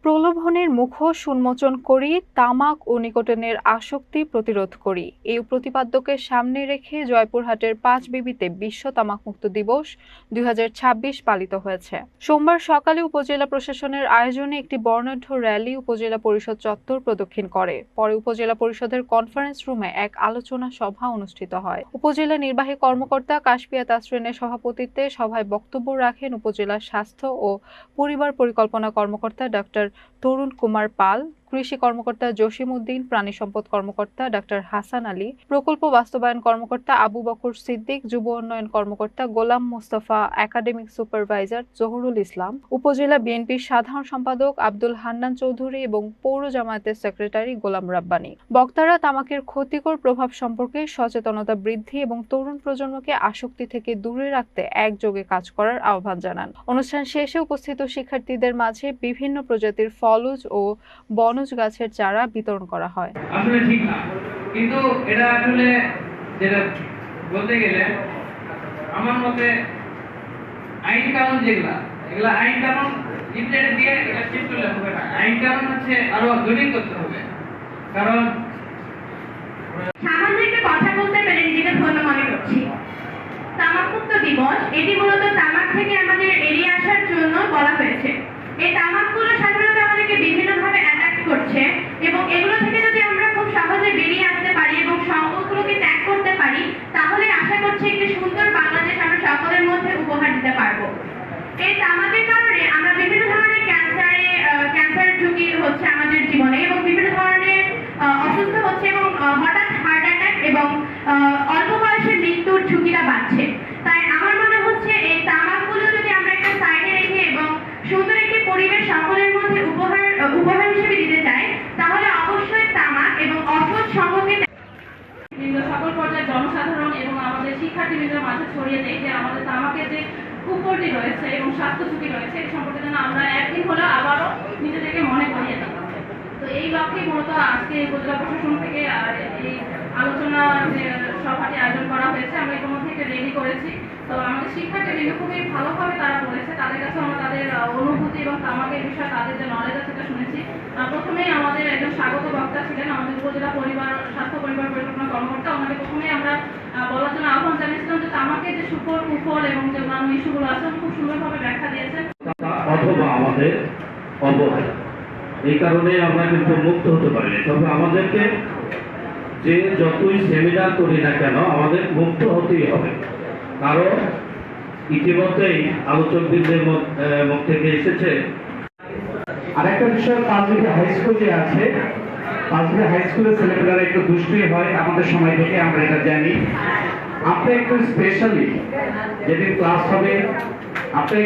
প্রলোভনের মুখোশ উন্মোচন করি, তামাক ও নিকোটিনের আসক্তি প্রতিরোধ করি। এই প্রতিপাদ্যকে সামনে রেখে জয়পুরহাটের পাঁচবিবিতে বিশ্ব তামাকমুক্ত দিবস 2026 পালিত হয়েছে। সোমবার সকালে উপজেলা প্রশাসনের আয়োজনে একটি বর্ণাঢ্য র্যালি উপজেলা পরিষদ চত্বর প্রদক্ষিণ করে। পরে উপজেলা পরিষদের কনফারেন্স রুমে এক আলোচনা সভা অনুষ্ঠিত হয়। উপজেলা নির্বাহী কর্মকর্তা কাশপিয়া তাসরিনের সভাপতিত্বে সভায় বক্তব্য রাখেন উপজেলা স্বাস্থ্য ও পরিবার পরিকল্পনা কর্মকর্তা ডাক্তার তরুণ কুমার পাল, কৃষি কর্মকর্তা জসিম উদ্দিন, প্রাণী সম্পদ কর্মকর্তা ডাক্তার হাসান আলী, প্রকল্প বাস্তবায়ন কর্মকর্তা আবু বকর সিদ্দিক, যুব উন্নয়ন কর্মকর্তা গোলাম মোস্তফা, একাডেমিক সুপারভাইজার জহুরুল ইসলাম, উপজেলা বিএনপির সাধারণ সম্পাদক আব্দুল হান্নান চৌধুরী এবং পৌর জামায়াতের সেক্রেটারি গোলাম রাব্বানী। বক্তারা তামাকের ক্ষতিকর প্রভাব সম্পর্কে সচেতনতা বৃদ্ধি এবং তরুণ প্রজন্মকে আসক্তি থেকে দূরে রাখতে একযোগে কাজ করার আহ্বান জানান। অনুষ্ঠান শেষে উপস্থিত শিক্ষার্থীদের মাঝে বিভিন্ন প্রজাতির ফলজ ও বনজ গাছের চারা বিতরণ করা হয়। আসলে ঠিক না, কিন্তু এটা আসলে যেটা বলতে গেলে আমার মতে আইন কানুন এগুলা আইন কানুন ইমপ্লিমেন্ট দিয়ে এটা ঠিক করলে হবে না। আইন কানুন হচ্ছে আরো জটিল করতে হবে। কারণ সামান্য একটা কথা বলতে পেরে নিজেকে ধন্য মনে করছি। তামাকমুক্ত দিবস, এটি মূলত তামাক থেকে আমাদের এড়িয়ে আসার জন্য বলা হয়েছে। এই তামাকগুলো সাধারণত আমাদেরকে বিভিন্নভাবে অ্যাট্রাক্ট করছে এবং এগুলো থেকে যদি আমরা খুব সহজে বেরিয়ে আসতে পারি এবং সঙ্গগুলোকে ত্যাগ করতে পারি, তাহলে আশা করছি একটি সুন্দর বাংলাদেশ আমরা সকলের মধ্যে উপহার দিতে পারবো। এই তামাকের কারণে আমরা বিভিন্ন ধরনের ক্যান্সার ঝুঁকি হচ্ছে আমাদের জীবনে এবং বিভিন্ন ধরনের অসুস্থ হচ্ছে এবং হঠাৎ হার্ট অ্যাটাক এবং অল্প বয়সে মৃত্যুর ঝুঁকিটা বাড়ছে। তাই আমার মনে হচ্ছে এই তামাকগুলো যদি আমরা একটা সাইডে রেখে এবং সুন্দর একটি পরিবেশ সকলের মধ্যে উপহার হিসেবে দিতে চাই, তাহলে অবশ্যই তামাক এবং অসৎ সঙ্গকে সকল পর্যায়ের জনসাধারণ এবং আমাদের শিক্ষার্থীদের মাঝে ছড়িয়ে দেয় যে আমাদের তামাকের যে কুফলটি রয়েছে এবং স্বাস্থ্য ঝুঁকি রয়েছে এই সম্পর্কে যেন আমরা একদিন হলেও আবারও নিজেদেরকে মনে করিয়ে দিই। তো এই লক্ষ্যে মূলত আজকে উপজেলা প্রশাসন থেকে এই আলোচনা যে সভাটি আয়োজন করা হয়েছে, আমরা ইতিমধ্যে একটা রেডি করেছি। তো আমাদের শিক্ষার্থীরা খুবই ভালোভাবে তারা বলেছে, তাদের কাছে আমরা তাদের অনুভূতি এবং তামাকের বিষয়ে তাদের যে নলেজ আছে সেটা শুনেছি। প্রথমেই আমাদের একজন স্বাগত বক্তা ছিলেন আমাদের উপজেলা স্বাস্থ্য পরিবার পরিকল্পনা কর্মকর্তা। ওনাকে প্রথমেই আমরা বলার জন্য আহ্বান জানিয়েছিলাম যে তামাকের যে সুফল কুফল এবং যে অন্যান্য ইস্যুগুলো আছে খুব সুন্দরভাবে ব্যাখ্যা দিয়েছেন। অথবা আমাদের অবহেলা, এই কারণে আমরা কিন্তু মুক্ত হতে পারি না। তবে আমাদেরকে যে যতই সেমিনার করি না কেন আমাদের মুক্ত হতেই হবে। কারণ ইতিমধ্যেই আলোচকদের মুখ থেকে এসেছে। আরেকটা বিষয়, পাঁচবিঘা হাই স্কুল যে আছে, পাঁচবিঘা হাই স্কুলের ছেলেমেয়েরা একটু দুষ্টুই হয় আমাদের সময় থেকে, আমরা এটা জানি। আপনি একটু স্পেশালি যেদিন ক্লাস হবে আপনি